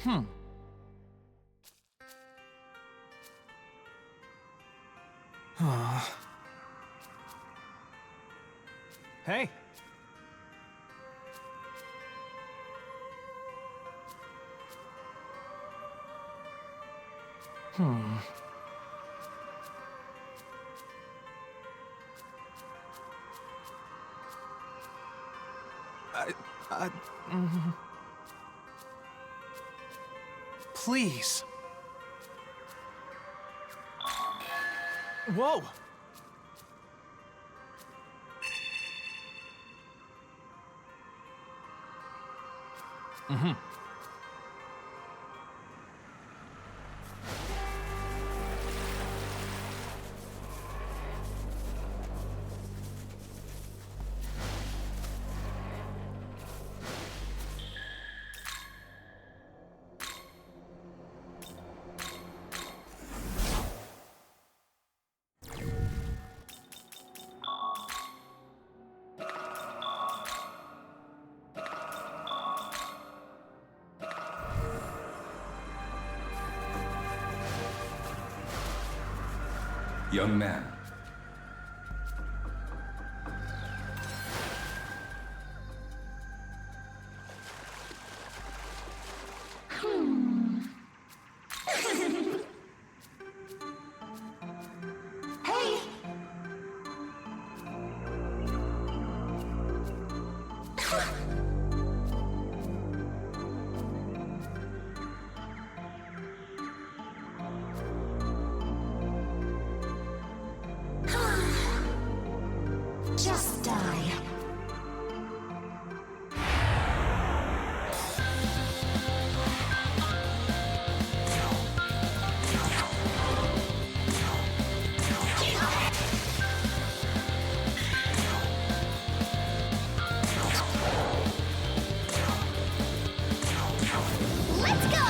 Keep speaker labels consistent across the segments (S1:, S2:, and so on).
S1: Hmm. Hey. Hmm. I, I, mm, please. Whoa! Mm-hmm.
S2: Young man.
S3: Hey! Just die. Let's go!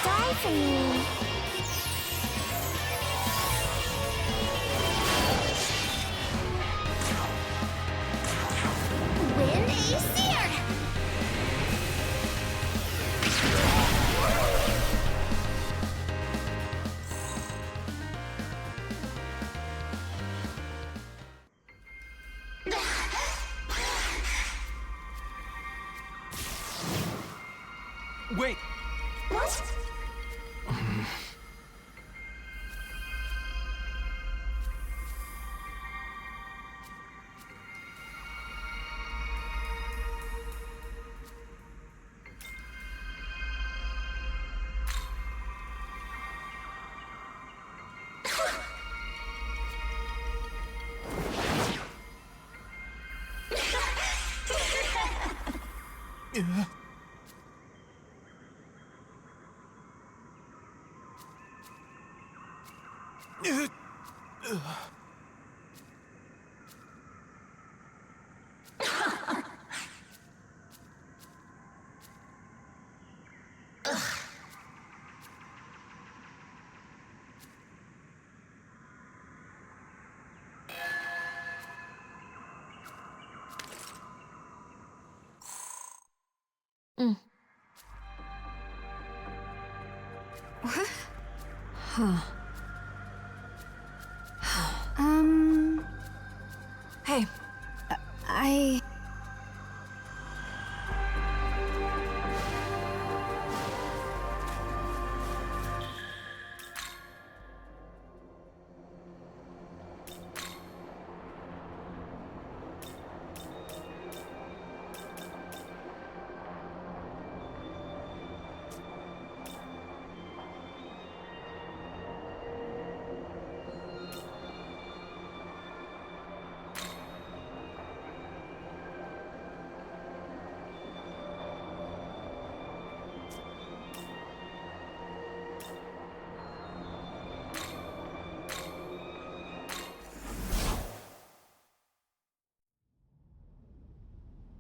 S3: Die for me. Win a seer!
S1: Wait.
S3: What?
S4: Mm. Huh. Hey. I...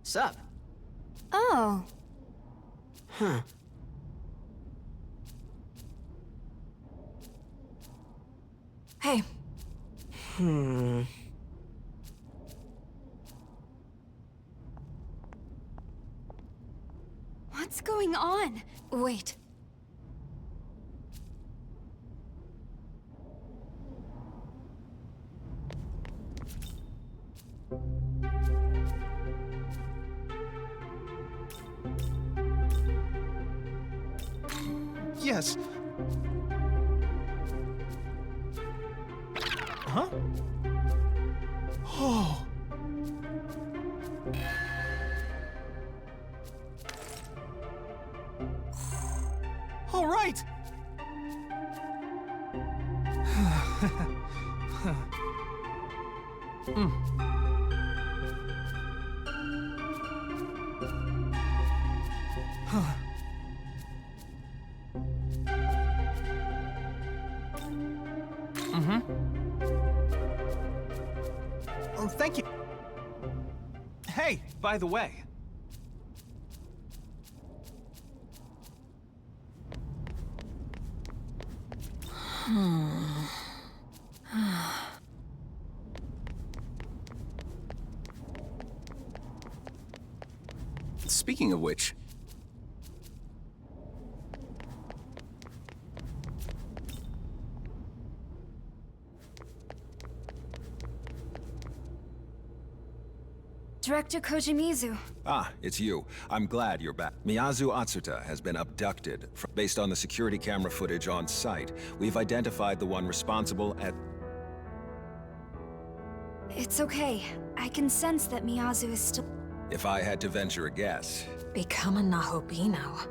S2: Sup?
S4: Oh.
S2: Huh.
S4: Hey. What's going on? Wait.
S1: Yes. Huh? Oh. All right. Oh, thank you. Hey, by the way.
S5: Speaking of which,
S4: Director Kojimizu.
S5: it's you. I'm glad you're back. Miyazu Atsuta has been abducted. Based on the security camera footage on site, we've identified the one responsible at...
S4: It's okay. I can sense that Miyazu is still...
S5: If I had to venture a guess,
S4: Become a Nahobino.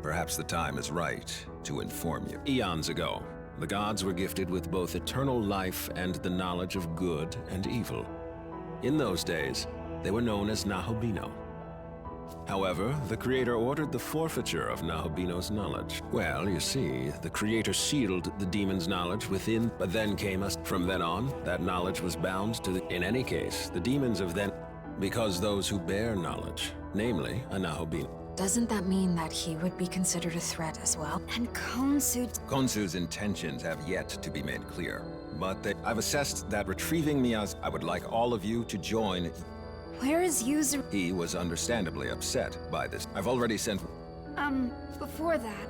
S5: perhaps the time is right to inform you. Eons ago, the gods were gifted with both eternal life and the knowledge of good and evil. In those days, they were known as Nahobino. However, the Creator ordered the forfeiture of Nahobino's knowledge. Well, you see, the Creator sealed the demon's knowledge within, but then came us. From then on, that knowledge was bound to the... In any case, the demons of then... Because those who bear knowledge, namely a Nahobino.
S4: Doesn't that mean that he would be considered a threat as well? And Konsu...
S5: Konsu's intentions have yet to be made clear. But I've assessed that retrieving Miyazu... I would like all of you to join...
S4: Where is Yuzuru?
S5: He was understandably upset by this. I've already sent...
S4: Before that,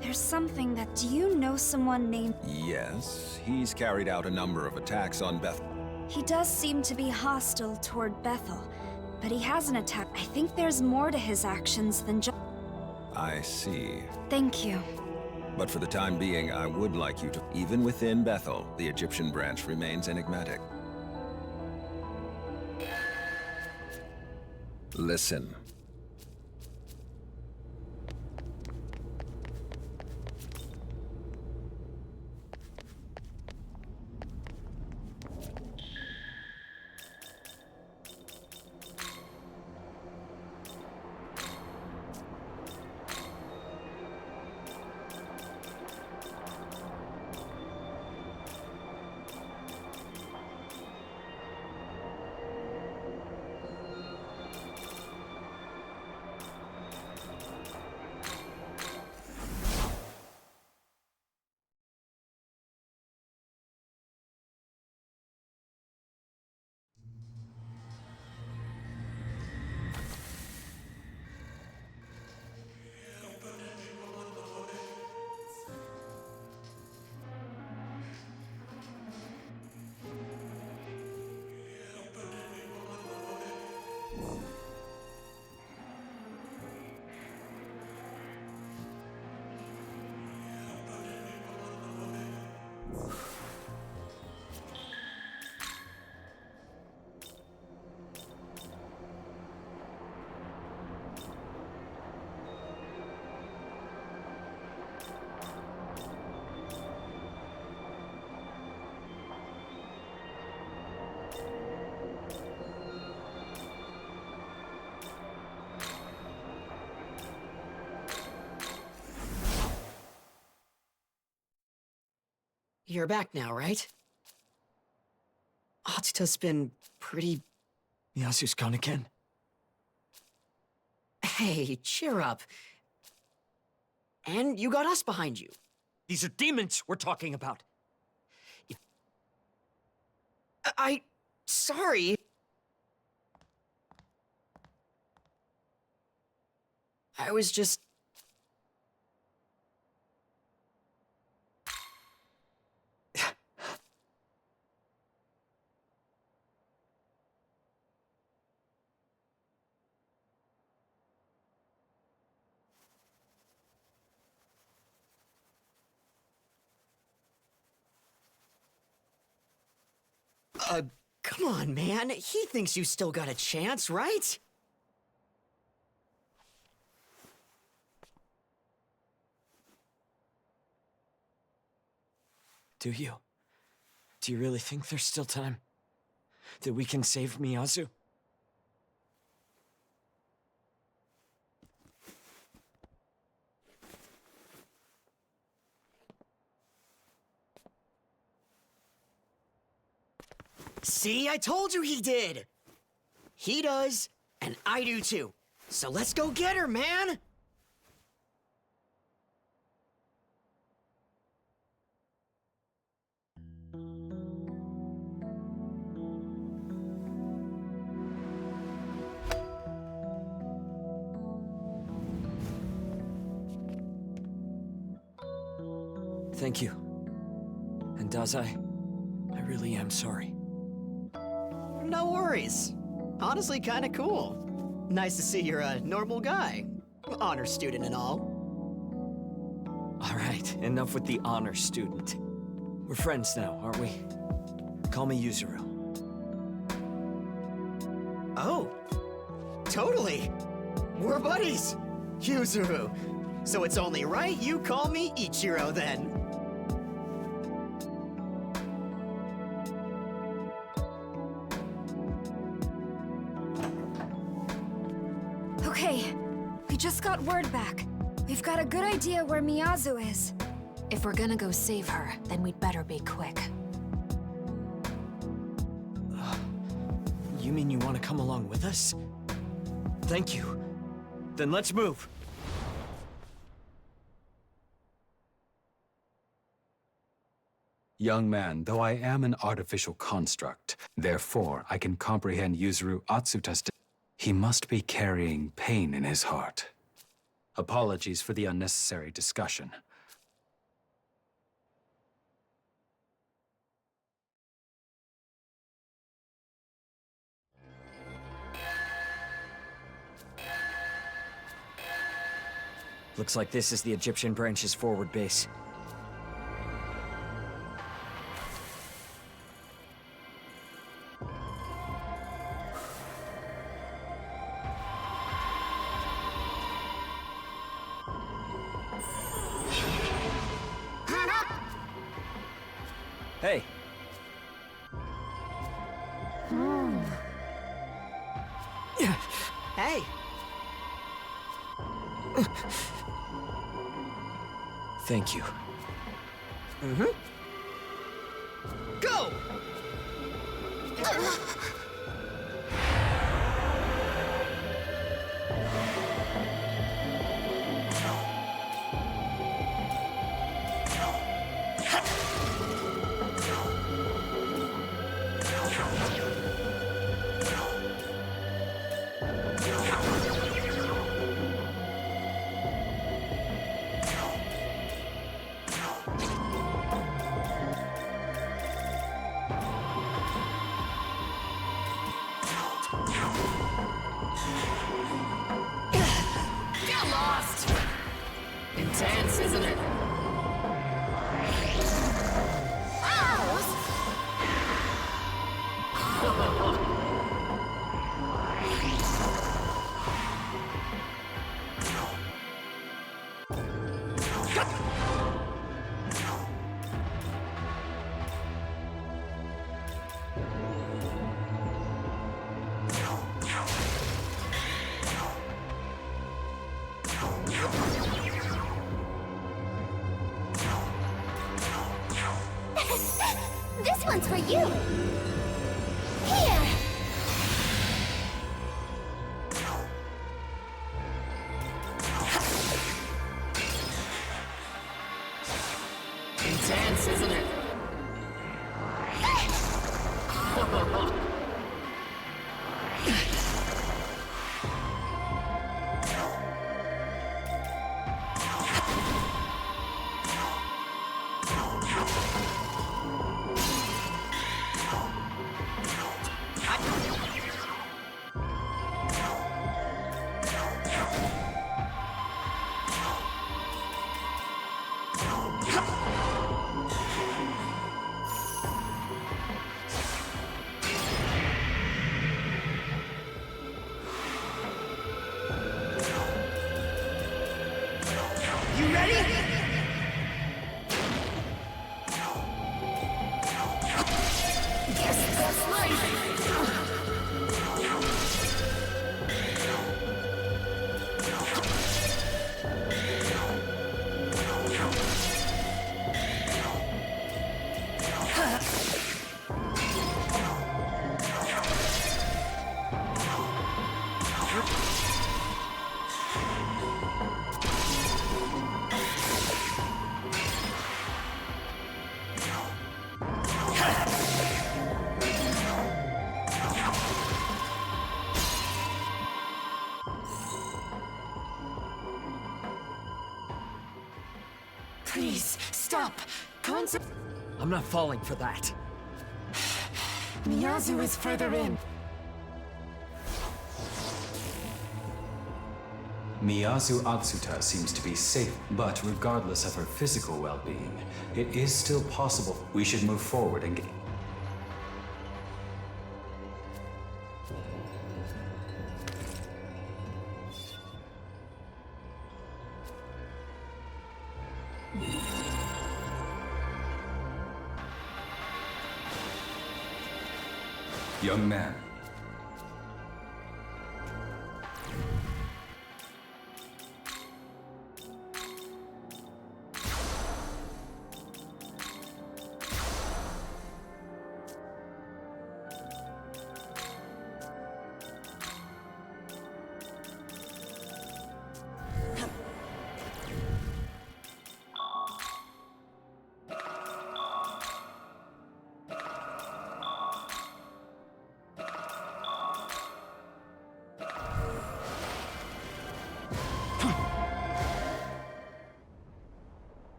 S4: there's something that... Do you know someone named...
S5: Yes, he's carried out a number of attacks on Beth...
S4: He does seem to be hostile toward Bethel, but he hasn't attacked. I think there's more to his actions than just...
S5: I see.
S4: Thank you.
S5: But for the time being, I would like you to... Even within Bethel, the Egyptian branch remains enigmatic. Listen.
S2: You're back now, right? Atsuto's been pretty Yasu's gone again.
S6: Hey, cheer up. And you got us behind you.
S2: These are demons we're talking about.
S6: Sorry. I was just... Come on, man. He thinks you still got a chance, right?
S2: Do you? Do you really think there's still time? That we can save Miyazu?
S6: See, I told you he did! He does, and I do too. So let's go get her, man!
S2: Thank you. And Dazai, I really am sorry.
S6: No worries. Honestly, kinda cool. Nice to see you're a normal guy. Honor student and all.
S2: All right, enough with the honor student. We're friends now, aren't we? Call me Yuzuru.
S6: Oh, totally. We're buddies. Yuzuru. So it's only right you call me Ichiro then.
S4: Okay, we just got word back. We've got a good idea where Miyazu is.
S7: If we're gonna go save her, then we'd better be quick.
S2: You mean you want to come along with us? Thank you. Then let's move.
S8: Young man, though I am an artificial construct, therefore I can comprehend Yuzuru Atsuta's... He must be carrying pain in his heart. Apologies for the unnecessary discussion.
S2: Looks like this is the Egyptian branch's forward base. Hey.
S6: Hey.
S2: Thank you.
S6: Go! Get lost! Intense, isn't it?
S3: This one's for you. Here.
S7: intense, isn't it?
S6: You ready?
S7: Yes, that's life! Please, stop!
S2: I'm not falling for that.
S7: Miyazu is further in.
S8: Miyazu Atsuta seems to be safe, but regardless of her physical well-being, it is still possible we should move forward and get... Young man.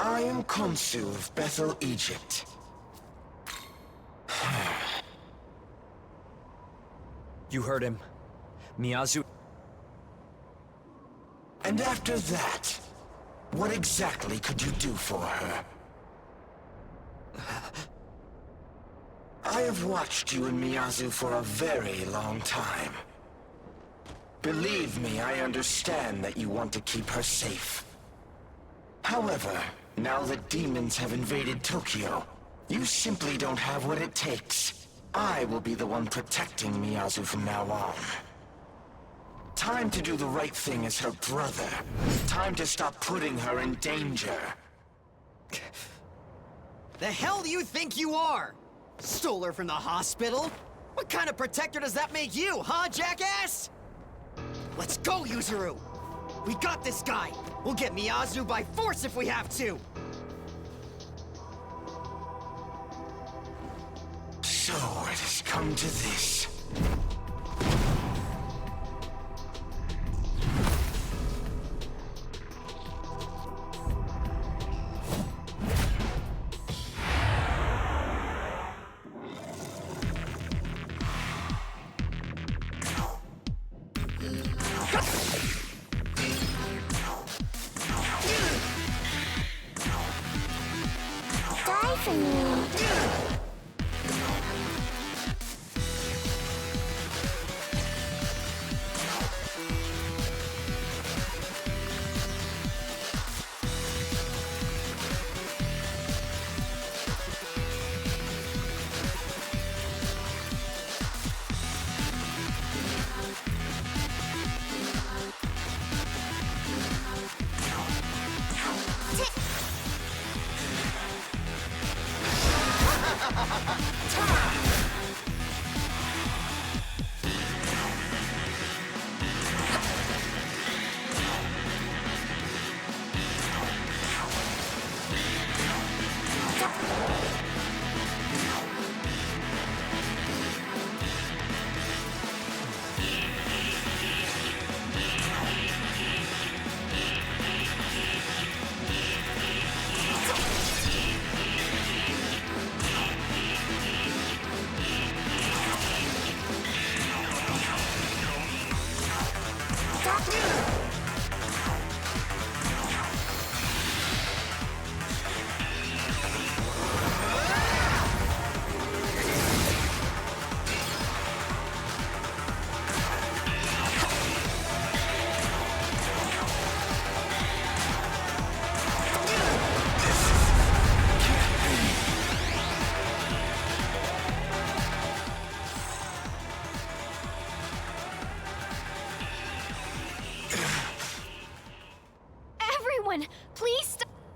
S9: I am Khonsu of Bethel, Egypt.
S2: You heard him. Miyazu...
S9: And after that, what exactly could you do for her? I have watched you and Miyazu for a very long time. Believe me, I understand that you want to keep her safe. However, now that demons have invaded Tokyo, you simply don't have what it takes. I will be the one protecting Miyazu from now on. Time to do the right thing as her brother. Time to stop putting her in danger.
S6: The hell do you think you are? Stole her from the hospital? What kind of protector does that make you, huh, jackass? Let's go, Yuzuru! We got this guy! We'll get Miyazu by force if we have to!
S9: So it has come to this.
S3: Die for me.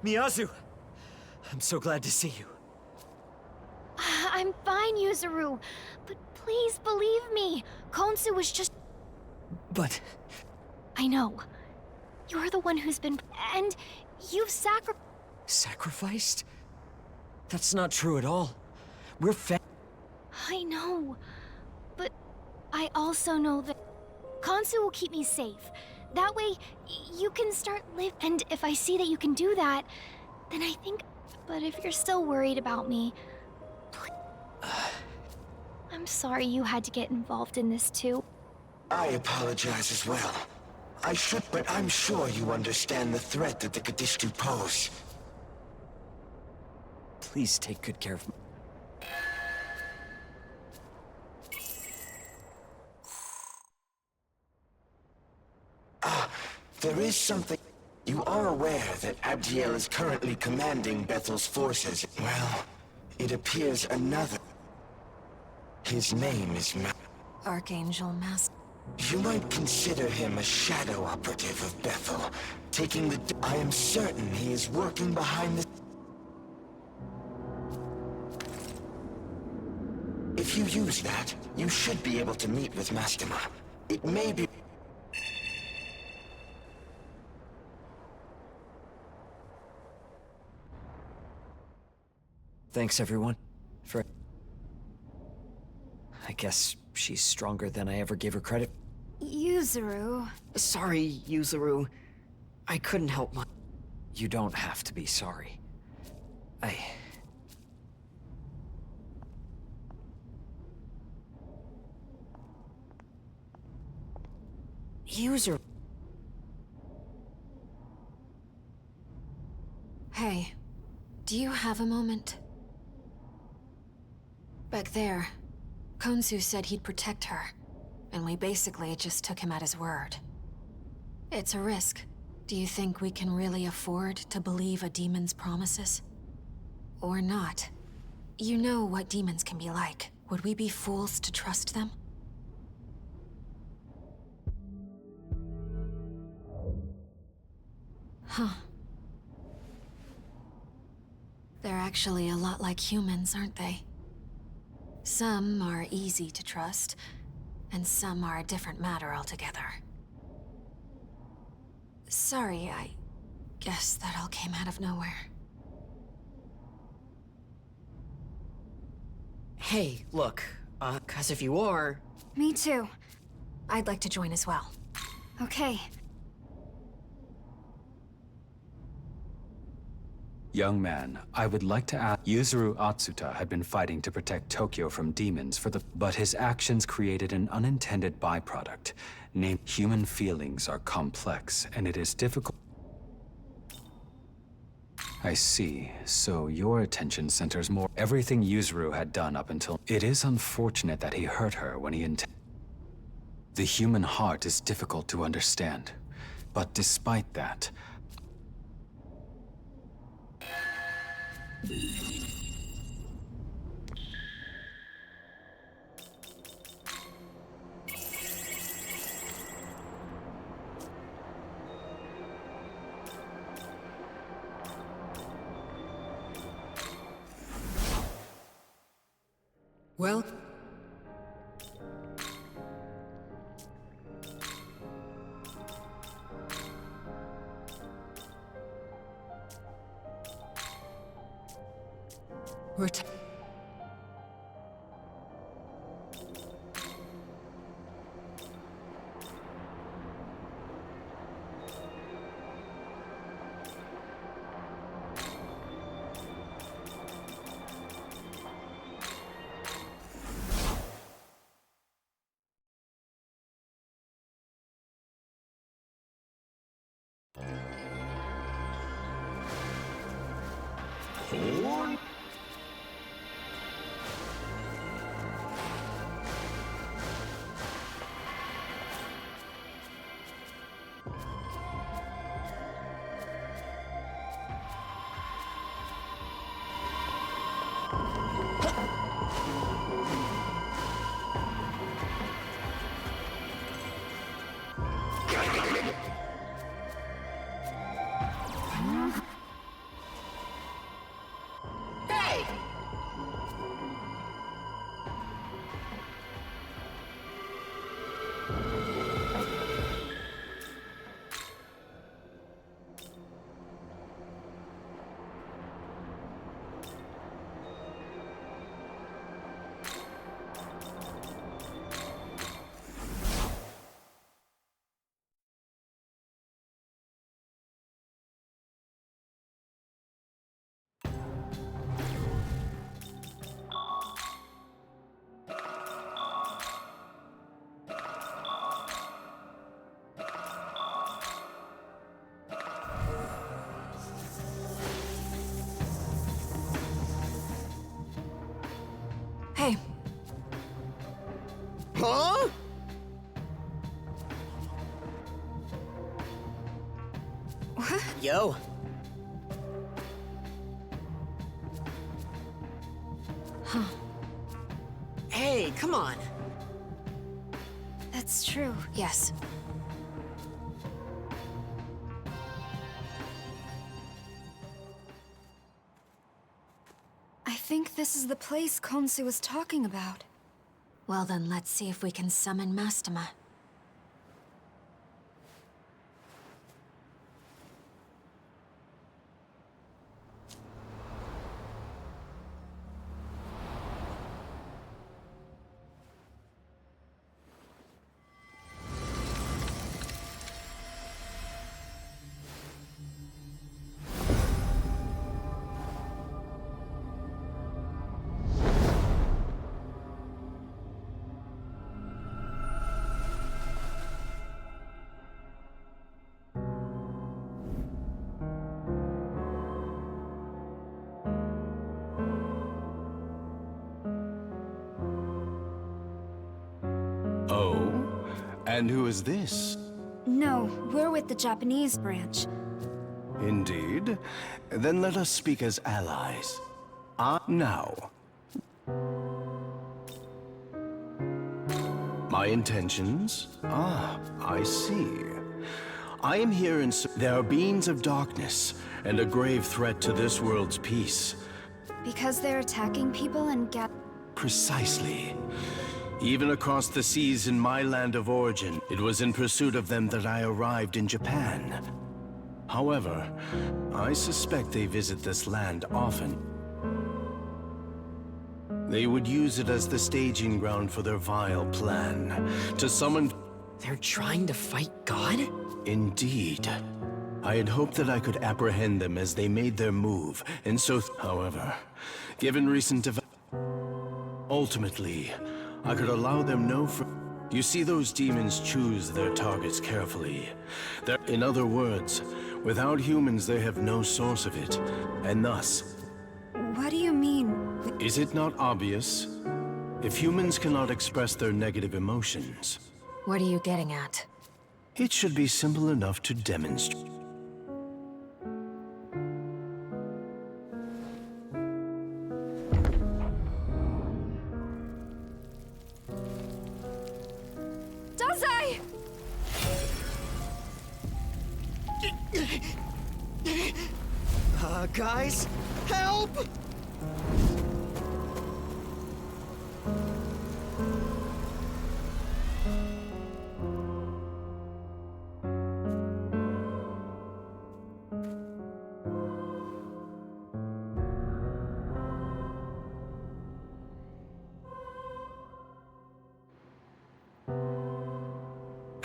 S2: Miyazu! I'm so glad to see you.
S3: I'm fine, Yuzuru. But please believe me. Konsu was just...
S2: But...
S3: I know. You're the one who's been... And you've
S2: Sacrificed? That's not true at all. We're
S3: I know. But I also know that Konsu will keep me safe. That way, you can start live. And if I see that you can do that, then I think... But if you're still worried about me... I'm sorry you had to get involved in this too.
S9: I apologize as well. I should, but I'm sure you understand the threat that the Kadishtu pose.
S2: Please take good care of me.
S9: There is something... You are aware that Abdiel is currently commanding Bethel's forces. Well, it appears another... His name is
S7: Archangel Master.
S9: You might consider him a shadow operative of Bethel, taking the... I am certain he is working behind the... If you use that, you should be able to meet with Mastema. It may be...
S2: Thanks, everyone, for... I guess she's stronger than I ever gave her credit.
S4: Yuzuru.
S6: Sorry, Yuzuru. I couldn't help my...
S2: You don't have to be sorry.
S6: Yuzuru...
S7: Hey, do you have a moment? Back there, Konsu said he'd protect her, and we basically just took him at his word. It's a risk. Do you think we can really afford to believe a demon's promises? Or not? You know what demons can be like. Would we be fools to trust them? Huh. They're actually a lot like humans, aren't they? Some are easy to trust, and some are a different matter altogether. Sorry, I guess that all came out of nowhere.
S6: Hey, look, 'cause if you are...
S4: Me too.
S7: I'd like to join as well.
S4: Okay.
S8: Young man, I would like to ask... Yuzuru Atsuta had been fighting to protect Tokyo from demons but his actions created an unintended byproduct. Named human feelings are complex, and it is difficult... I see. So your attention centers more... Everything Yuzuru had done up until... It is unfortunate that he hurt her when he The human heart is difficult to understand. But despite that...
S6: Well... We're Huh? Yo. Hey, come on.
S4: That's true.
S7: Yes.
S4: I think this is the place Khonsu was talking about.
S7: Well then, let's see if we can summon Mastema.
S10: Oh? And who is this?
S4: No, we're with the Japanese branch.
S10: Indeed. Then let us speak as allies. Now. My intentions? I see. I am here in... There are beings of darkness, and a grave threat to this world's peace.
S4: Because they're attacking people and
S10: Precisely. Even across the seas in my land of origin, it was in pursuit of them that I arrived in Japan. However, I suspect they visit this land often. They would use it as the staging ground for their vile plan, to summon...
S6: They're trying to fight God?
S10: Indeed. I had hoped that I could apprehend them as they made their move, and so... However, given recent events... Ultimately, I could allow them no... You see, those demons choose their targets carefully. In other words, without humans they have no source of it, and thus...
S4: What do you mean?
S10: Is it not obvious? If humans cannot express their negative emotions...
S7: What are you getting at?
S10: It should be simple enough to demonstrate.
S4: Dazai!
S6: Guys, help!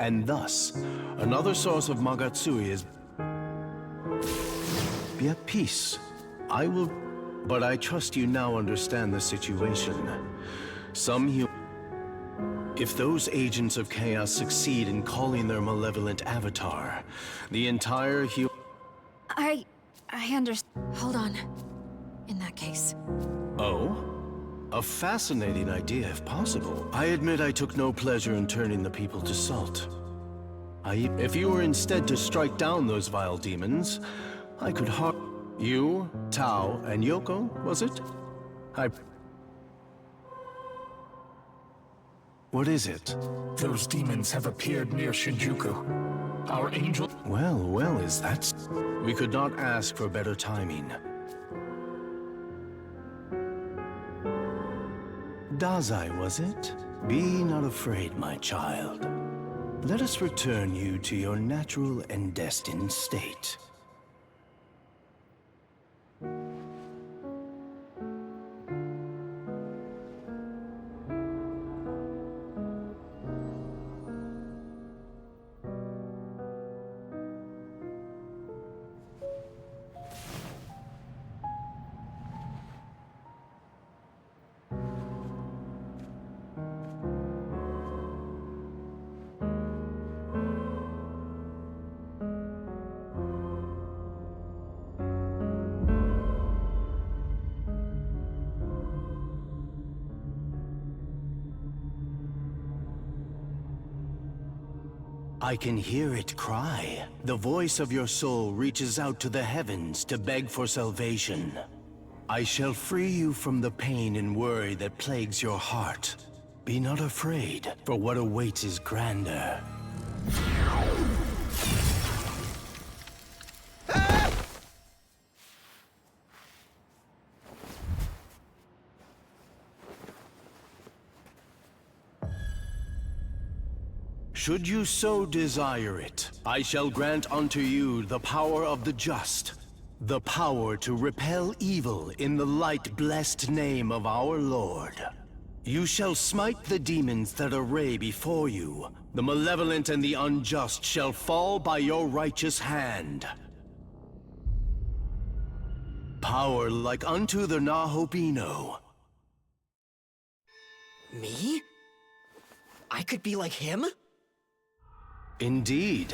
S10: And thus, another source of Magatsui is... Be at peace. I will... But I trust you now understand the situation. If those agents of chaos succeed in calling their malevolent avatar, the entire
S4: I understand.
S7: Hold on. In that case.
S10: Oh? A fascinating idea, if possible. I admit I took no pleasure in turning the people to salt. If you were instead to strike down those vile demons, I could You, Tao, and Yoko, was it? What is it?
S11: Those demons have appeared near Shinjuku. Our angel...
S10: Well, is that... We could not ask for better timing. Dazai, was it? Be not afraid, my child. Let us return you to your natural and destined state. I can hear it cry. The voice of your soul reaches out to the heavens to beg for salvation. I shall free you from the pain and worry that plagues your heart. Be not afraid, for what awaits is grander. Should you so desire it, I shall grant unto you the power of the just, the power to repel evil in the light-blessed name of our Lord. You shall smite the demons that array before you. The malevolent and the unjust shall fall by your righteous hand. Power like unto the Nahobino.
S6: Me? I could be like him?
S10: Indeed.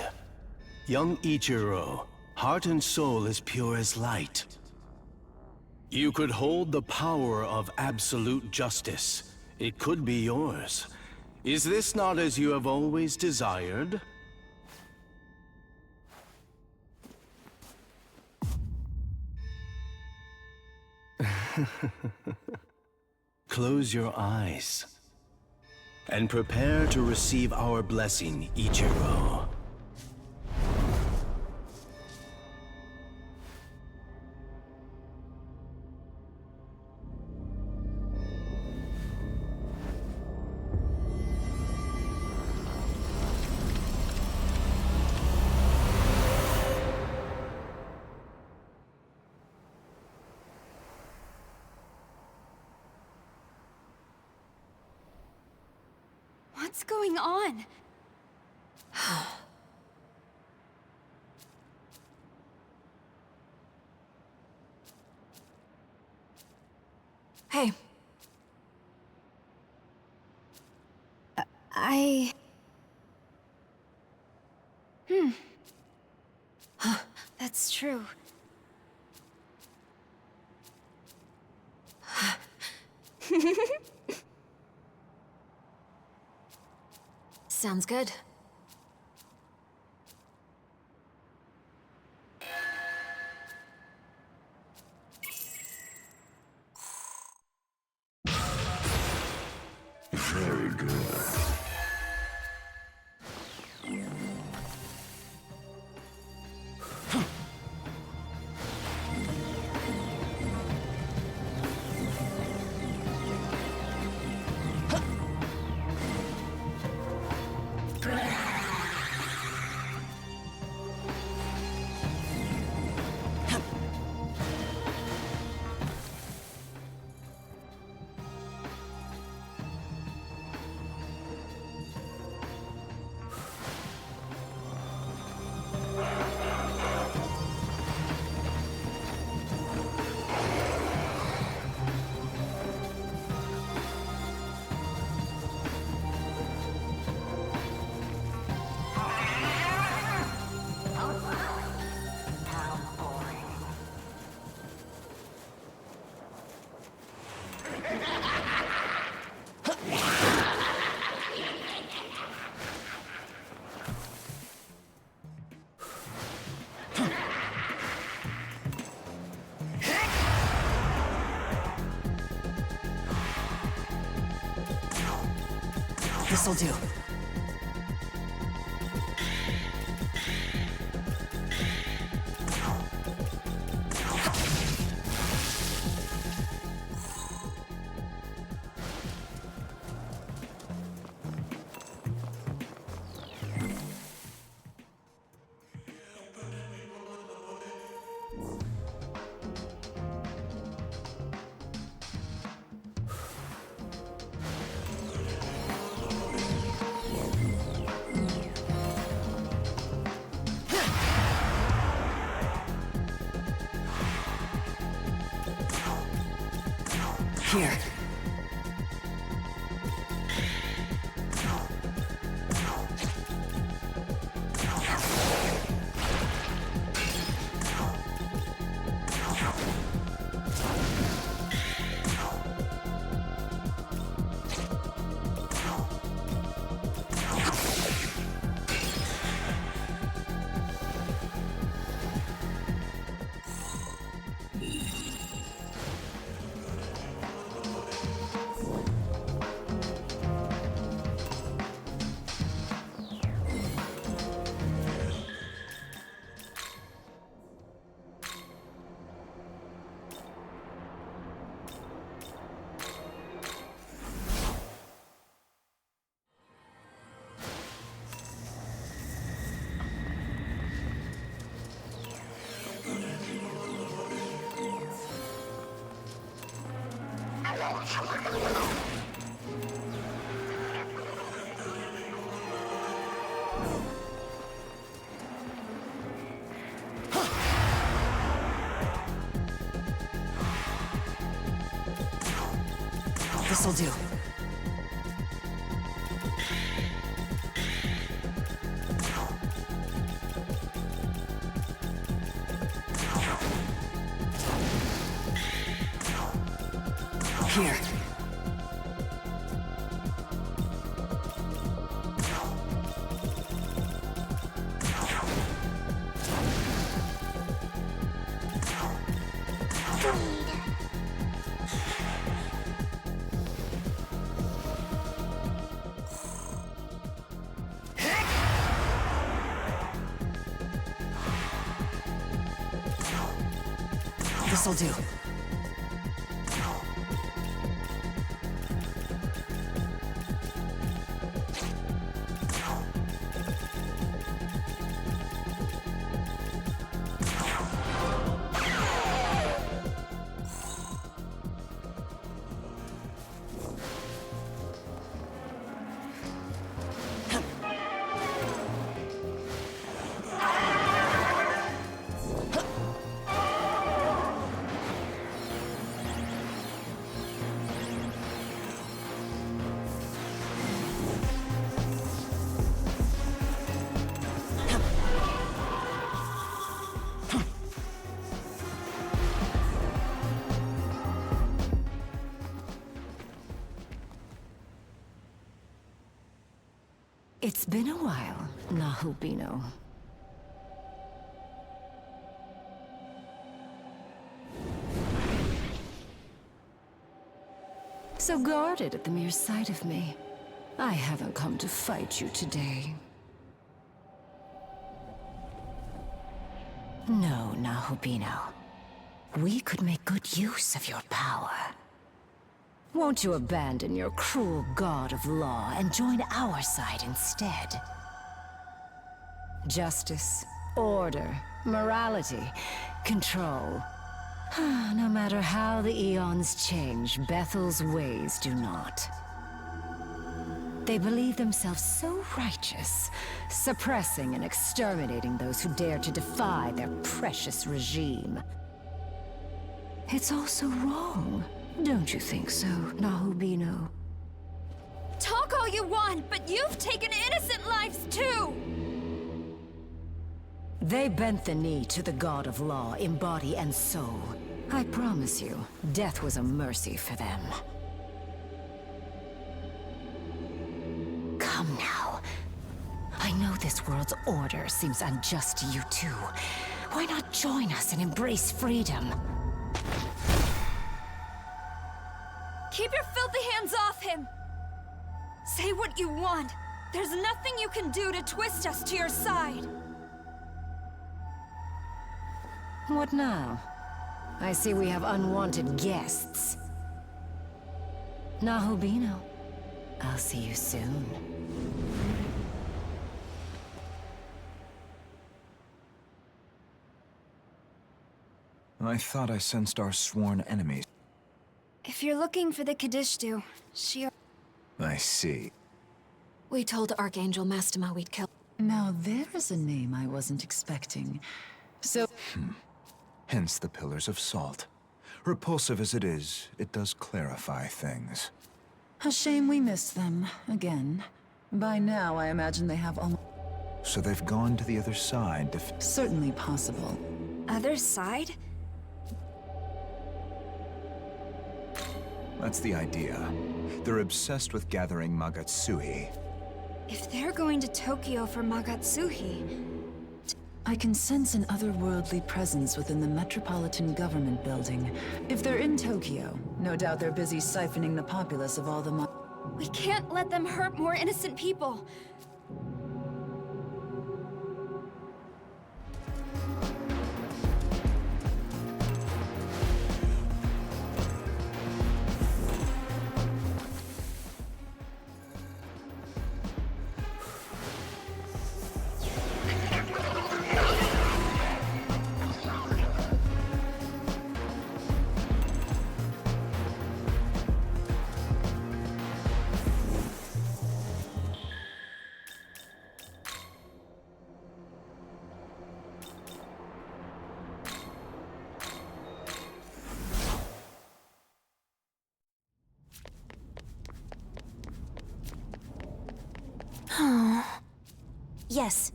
S10: Young Ichiro, heart and soul as pure as light. You could hold the power of absolute justice. It could be yours. Is this not as you have always desired? Close your eyes and prepare to receive our blessing, Ichiro.
S4: What's going on?
S7: Hey.
S4: That's true.
S7: Sounds good.
S9: Very good.
S6: This'll do. Here. This'll do. Here. This'll do.
S12: It's been a while, Nahubino. So guarded at the mere sight of me. I haven't come to fight you today. No, Nahubino. We could make good use of your power. Won't you abandon your cruel god of law and join our side instead? Justice, order, morality, control. No matter how the eons change, Bethel's ways do not. They believe themselves so righteous, suppressing and exterminating those who dare to defy their precious regime. It's also wrong. Don't you think so, Nahubino?
S4: Talk all you want, but you've taken innocent lives too!
S12: They bent the knee to the god of law in body and soul. I promise you, death was a mercy for them. Come now. I know this world's order seems unjust to you too. Why not join us and embrace freedom?
S4: Keep your filthy hands off him! Say what you want. There's nothing you can do to twist us to your side.
S12: What now? I see we have unwanted guests. Nahubino, I'll see you soon.
S13: I thought I sensed our sworn enemies.
S4: If you're looking for the Kadishtu, she...
S13: I see.
S7: We told Archangel Mastema we'd kill.
S14: Now there's a name I wasn't expecting. So...
S13: Hence the Pillars of Salt. Repulsive as it is, it does clarify things.
S14: A shame we missed them, again. By now, I imagine they have almost...
S13: So they've gone to the other side to...
S14: Certainly possible.
S4: Other side?
S13: That's the idea. They're obsessed with gathering Magatsuhi.
S4: If they're going to Tokyo for Magatsuhi...
S14: I can sense an otherworldly presence within the Metropolitan Government Building. If they're in Tokyo, no doubt they're busy siphoning the populace of all the
S4: We can't let them hurt more innocent people.
S3: Yes.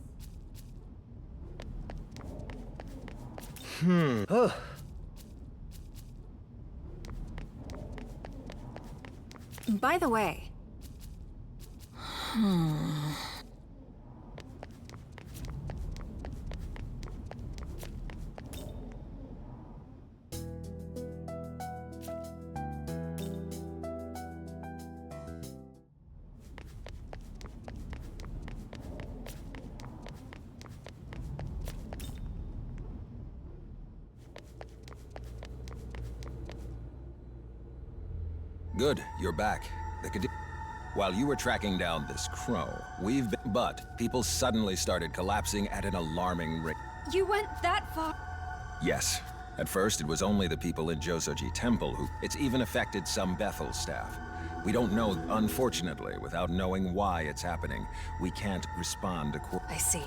S6: Oh.
S7: By the way...
S5: Good, you're back. While you were tracking down this crow, but people suddenly started collapsing at an alarming rate.
S4: You went that far?
S5: Yes. At first, it was only the people in Josoji Temple who... It's even affected some Bethel staff. We don't know, unfortunately, without knowing why it's happening. We can't respond to...
S7: I see.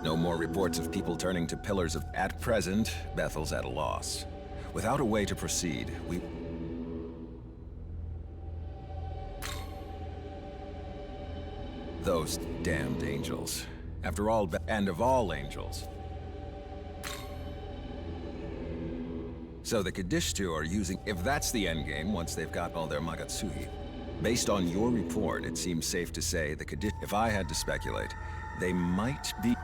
S5: No more reports of people turning to pillars of... At present, Bethel's at a loss. Without a way to proceed, we... Those damned angels. After all, and of all angels. So the Kadishtu are using... If that's the endgame, once they've got all their Magatsuhi. Based on your report, it seems safe to say the Kadishtu... If I had to speculate, they might be...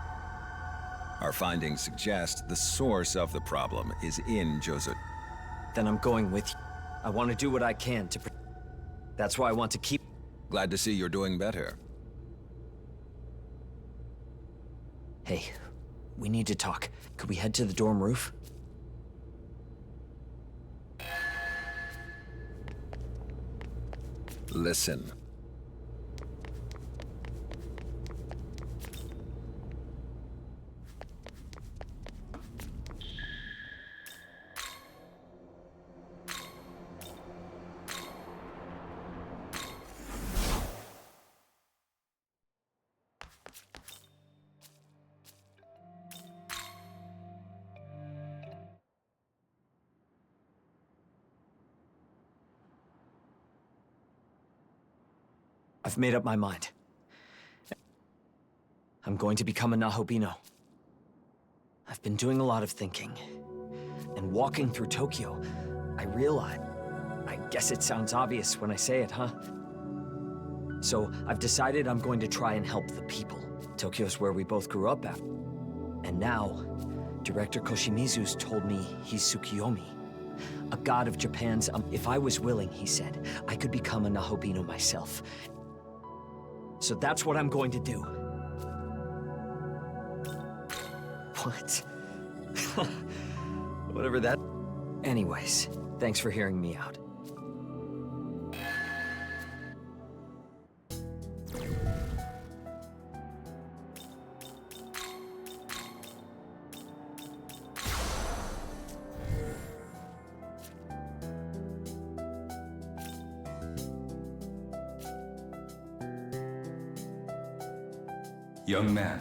S5: Our findings suggest the source of the problem is in Joso...
S2: Then I'm going with you. I want to do what I can to... That's why I want to keep...
S5: Glad to see you're doing better.
S2: Hey, we need to talk. Could we head to the dorm roof?
S5: Listen.
S2: I've made up my mind. I'm going to become a Nahobino. I've been doing a lot of thinking. And walking through Tokyo, I realize... I guess it sounds obvious when I say it, huh? So, I've decided I'm going to try and help the people. Tokyo's where we both grew up after. And now, Director Koshimizu's told me he's Tsukiyomi. A god of Japan's... if I was willing, he said, I could become a Nahobino myself. So that's what I'm going to do. What? Whatever that... Anyways, thanks for hearing me out.
S8: Young man.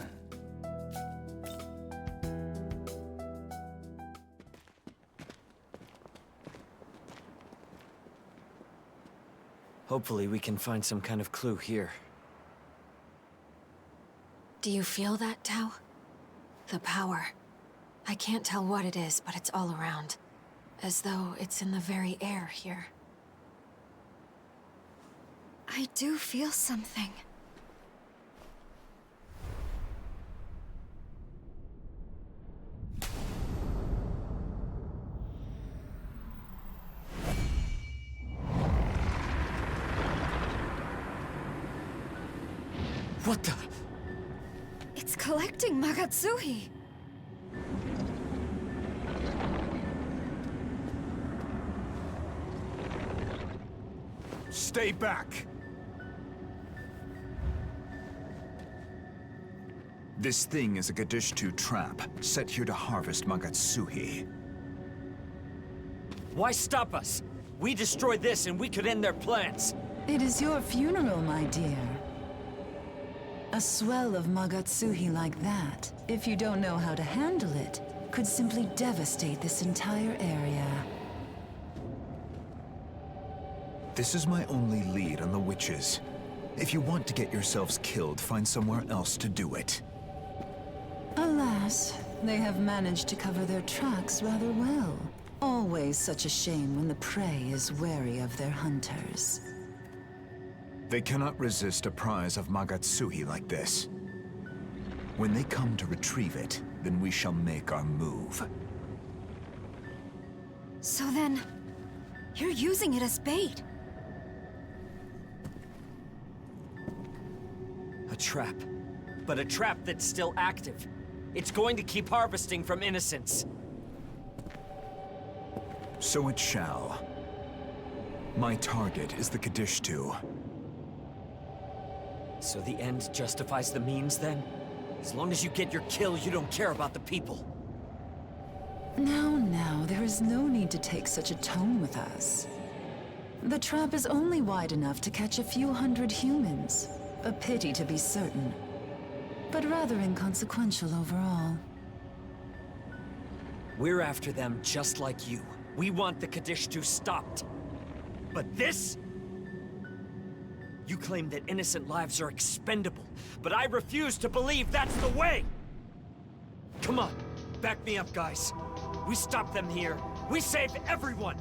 S2: Hopefully we can find some kind of clue here.
S7: Do you feel that, Tao? The power. I can't tell what it is, but it's all around. As though it's in the very air here.
S4: I do feel something.
S2: What the?
S4: It's collecting Magatsuhi.
S1: Stay back! This thing is a Kadishtu trap, set here to harvest Magatsuhi.
S2: Why stop us? We destroy this and we could end their plans.
S14: It is your funeral, my dear. A swell of Magatsuhi like that, if you don't know how to handle it, could simply devastate this entire area.
S13: This is my only lead on the witches. If you want to get yourselves killed, find somewhere else to do it.
S14: Yes, they have managed to cover their tracks rather well. Always such a shame when the prey is wary of their hunters.
S13: They cannot resist a prize of Magatsuhi like this. When they come to retrieve it, then we shall make our move.
S4: So then, you're using it as bait.
S2: A trap. But a trap that's still active. It's going to keep harvesting from innocents.
S13: So it shall. My target is the Kadishtu.
S2: So the end justifies the means, then? As long as you get your kill, you don't care about the people.
S14: Now, there is no need to take such a tone with us. The trap is only wide enough to catch a few hundred humans. A pity to be certain, but rather inconsequential overall.
S2: We're after them just like you. We want the Kadishtu stopped. But this? You claim that innocent lives are expendable, but I refuse to believe that's the way! Come on, back me up, guys. We stop them here. We save everyone!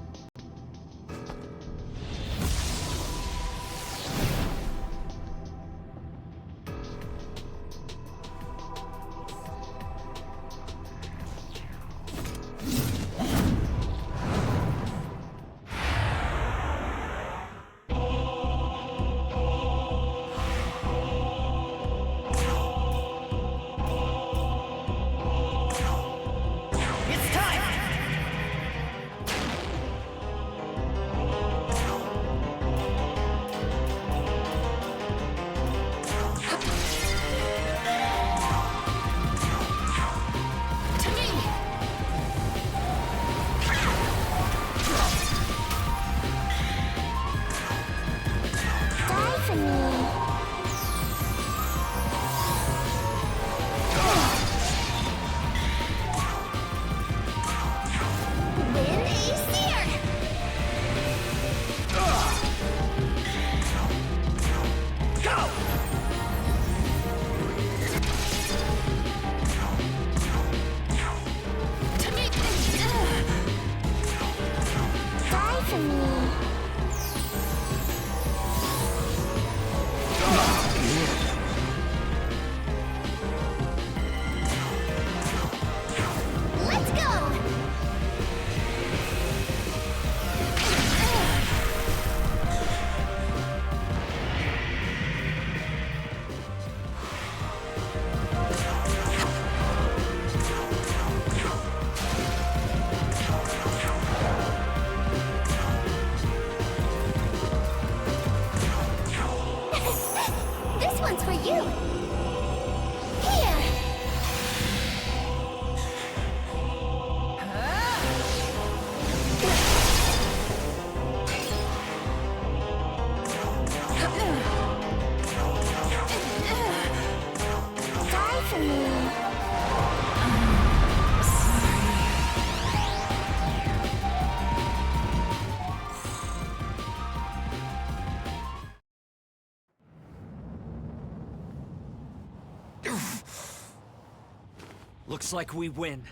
S2: Looks like we win.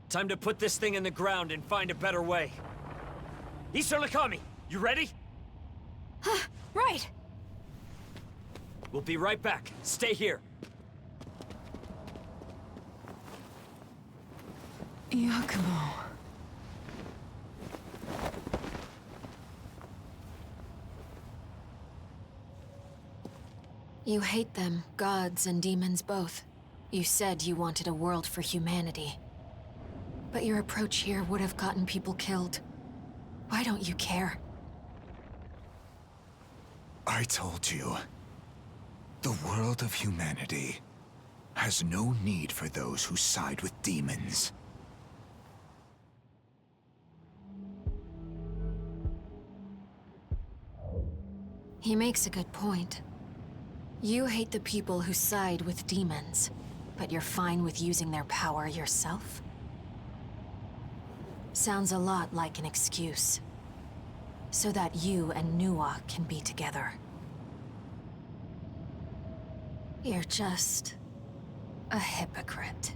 S2: Time to put this thing in the ground and find a better way. Nakami, you ready?
S4: Right.
S2: We'll be right back. Stay here.
S14: Yakumo.
S7: You hate them, gods and demons both. You said you wanted a world for humanity. But your approach here would have gotten people killed. Why don't you care?
S13: I told you. The world of humanity has no need for those who side with demons.
S7: He makes a good point. You hate the people who side with demons, but you're fine with using their power yourself? Sounds a lot like an excuse. So that you and Nuwa can be together. You're just A hypocrite.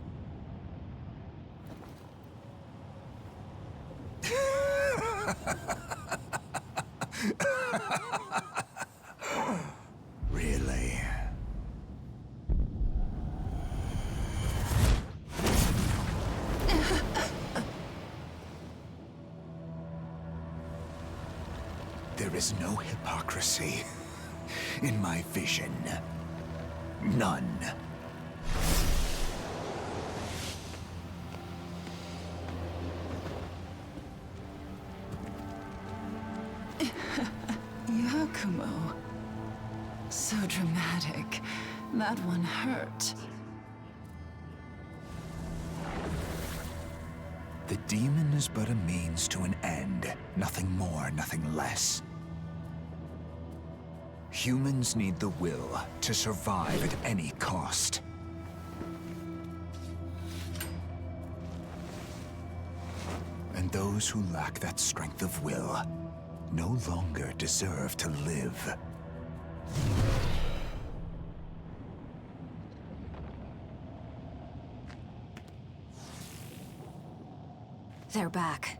S13: Really? There is no hypocrisy in my vision. None.
S14: Yakumo. So dramatic. That one hurt.
S13: The demon is but a means to an end. Nothing more, nothing less. Humans need the will to survive at any cost. And those who lack that strength of will no longer deserve to live.
S7: They're back.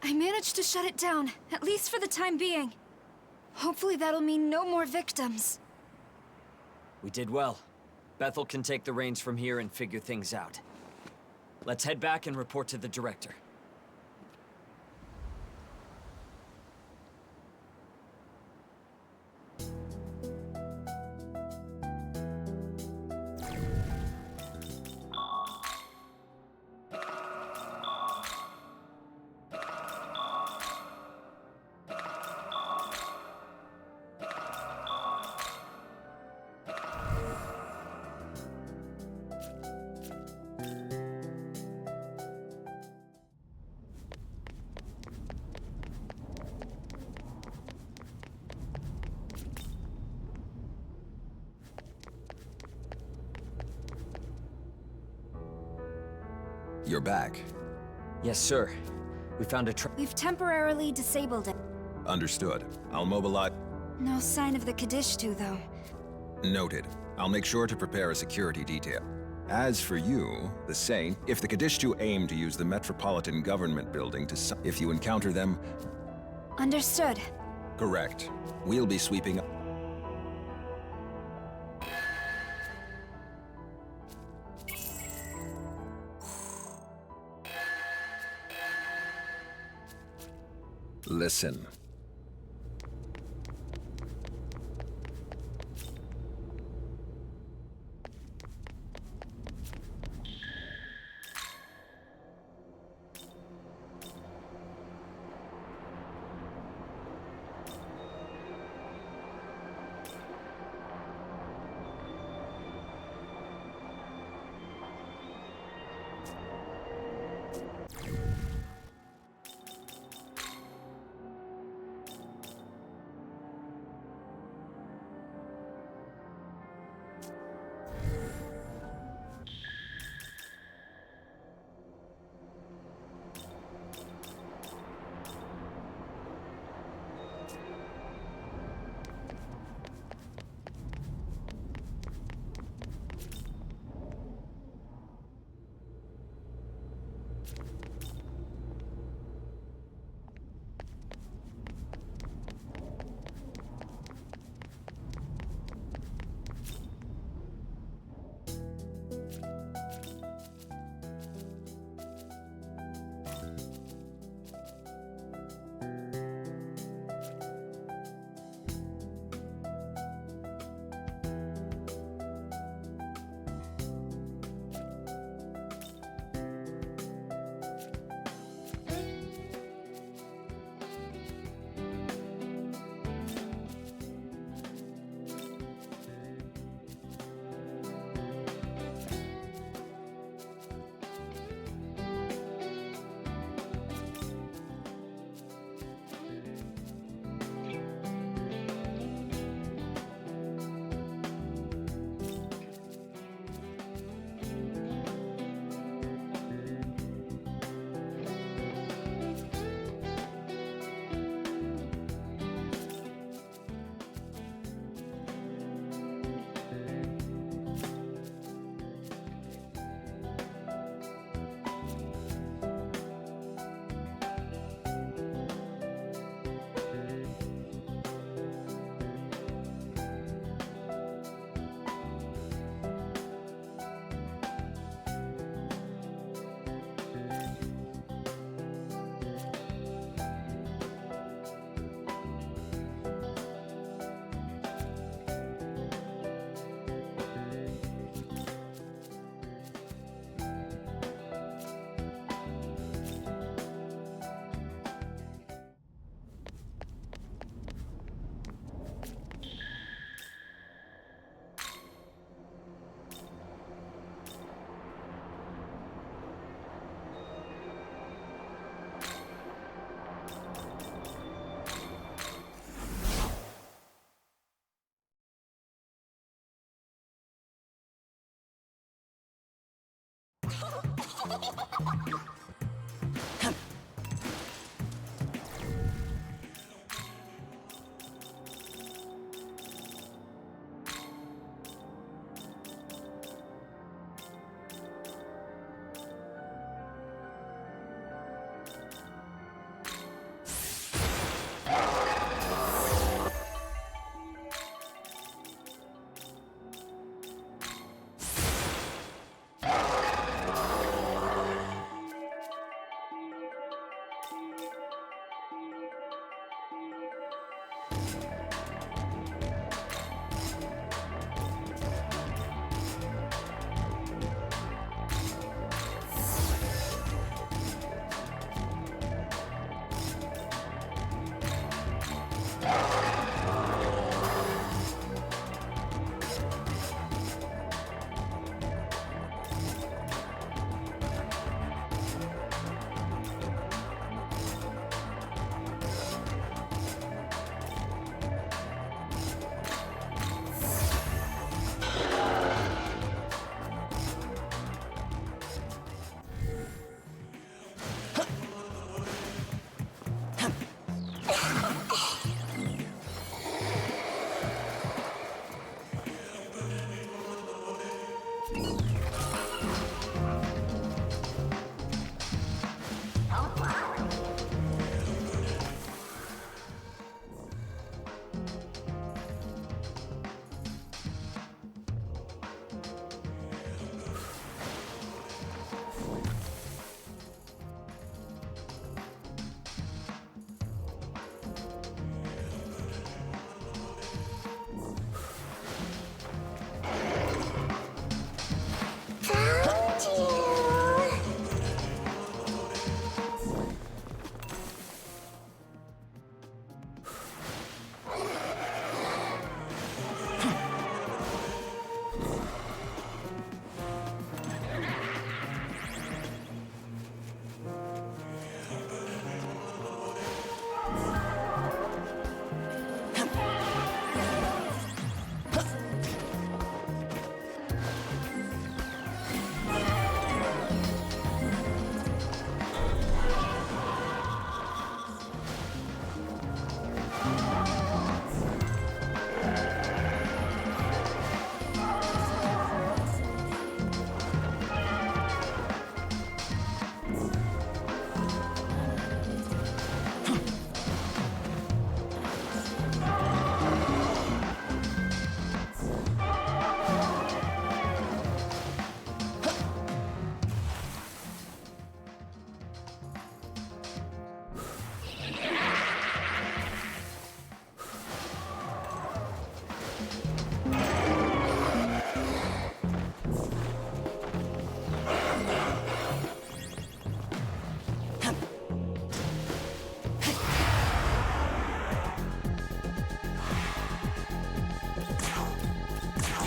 S4: I managed to shut it down, at least for the time being. Hopefully that'll mean no more victims.
S2: We did well. Bethel can take the reins from here and figure things out. Let's head back and report to the director.
S5: You're back.
S2: Yes, sir. We found a
S4: We've temporarily disabled it.
S5: Understood. I'll mobilize...
S4: No sign of the Kadishtu, though.
S5: Noted. I'll make sure to prepare a security detail. As for you, the Saint, if the Kadishtu aim to use the Metropolitan Government Building to... If you encounter them...
S4: Understood.
S5: Correct. We'll be sweeping... Listen.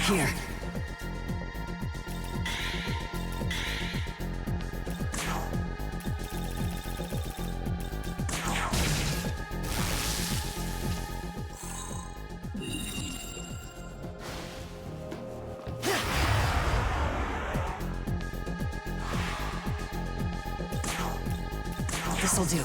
S2: Here. This'll do.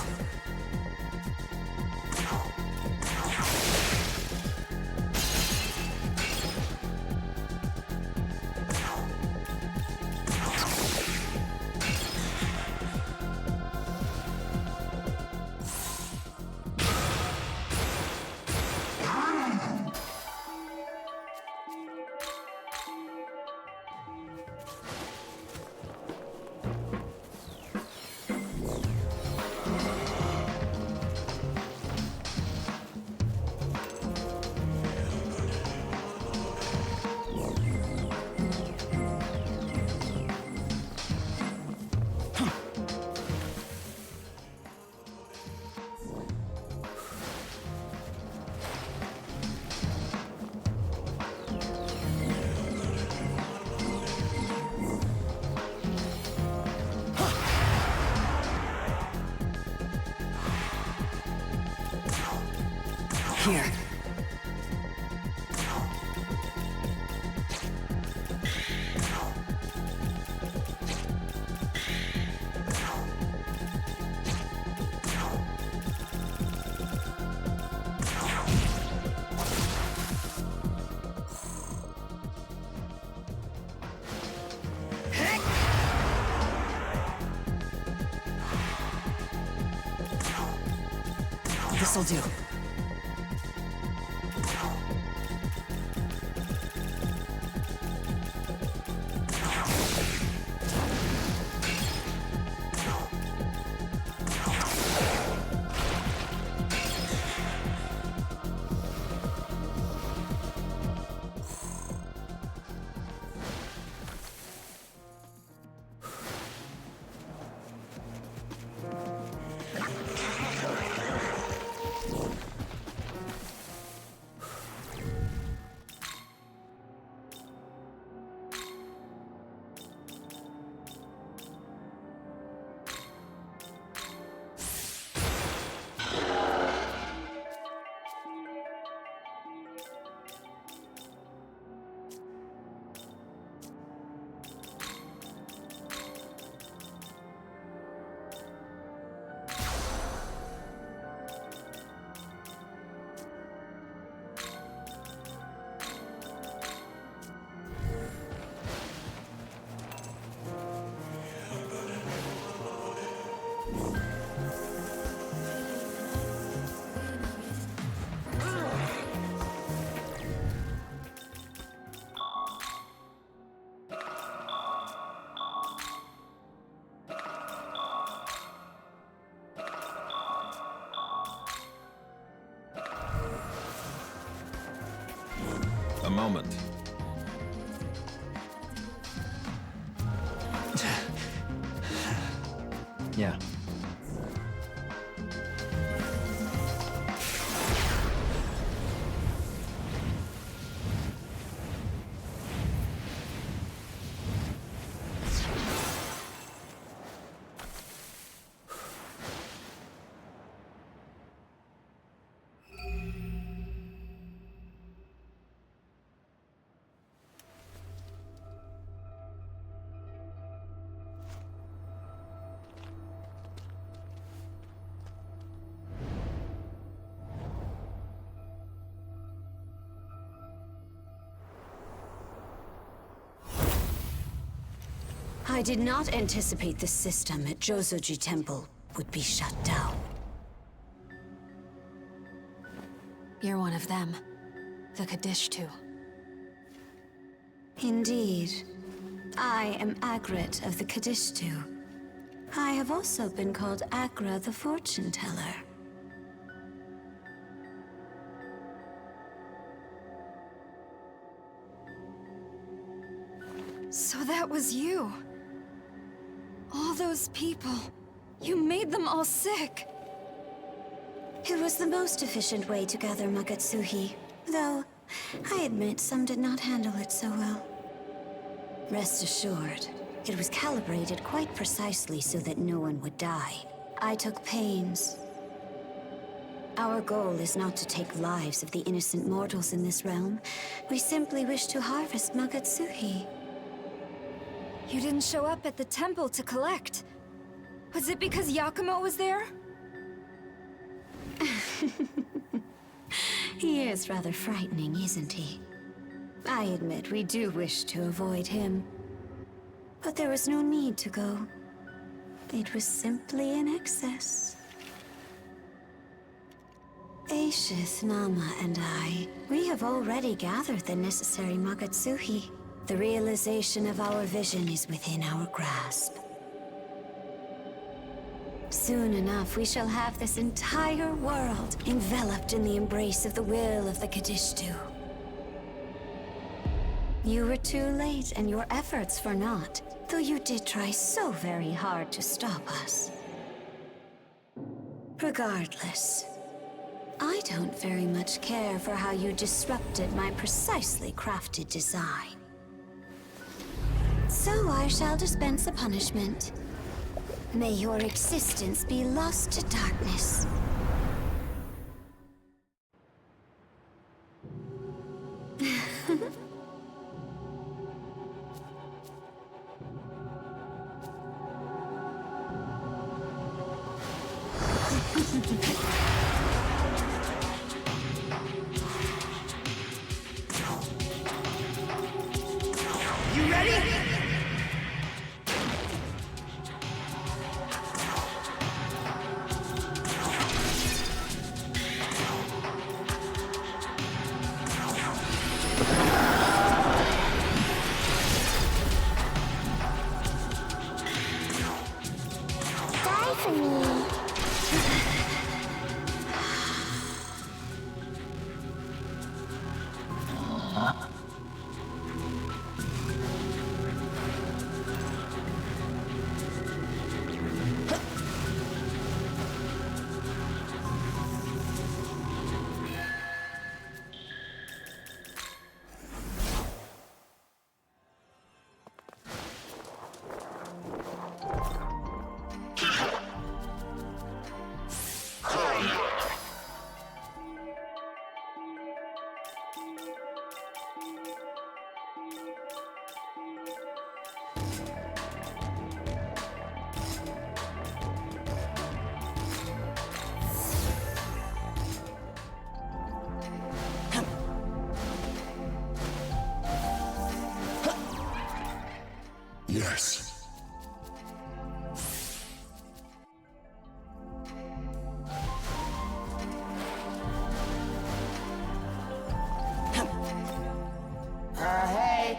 S2: Here.
S14: This'll do.
S5: A moment.
S2: Yeah.
S12: I did not anticipate the system at Jozoji Temple would be shut down.
S7: You're one of them. The Kadishtu.
S12: Indeed. I am Agrit of the Kadishtu. I have also been called Agra the Fortune Teller.
S4: So that was you. All those people. You made them all sick.
S12: It was the most efficient way to gather Magatsuhi, though I admit some did not handle it so well. Rest assured, it was calibrated quite precisely so that no one would die. I took pains. Our goal is not to take lives of the innocent mortals in this realm. We simply wish to harvest Magatsuhi.
S4: You didn't show up at the temple to collect. Was it because Yakumo was there?
S12: He is rather frightening, isn't he? I admit we do wish to avoid him. But there was no need to go. It was simply an excess. Aishith, Nama, and I, we have already gathered the necessary Magatsuhi. The realization of our vision is within our grasp. Soon enough, we shall have this entire world enveloped in the embrace of the will of the Kadishtu. You were too late, and your efforts for naught, though you did try so very hard to stop us. Regardless, I don't very much care for how you disrupted my precisely crafted design. So I shall dispense a punishment. May your existence be lost to darkness.
S6: You ready?
S3: for me.
S9: Yes. Hey.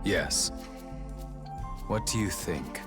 S8: Yes. What do you think?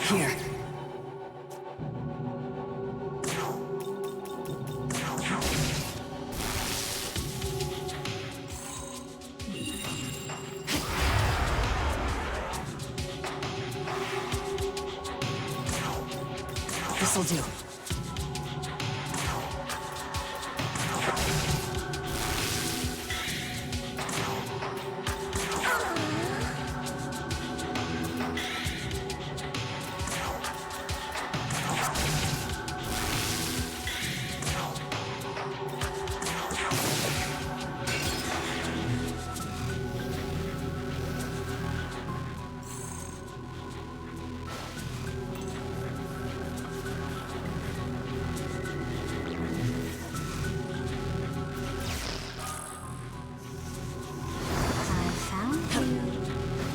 S2: Here. This'll do.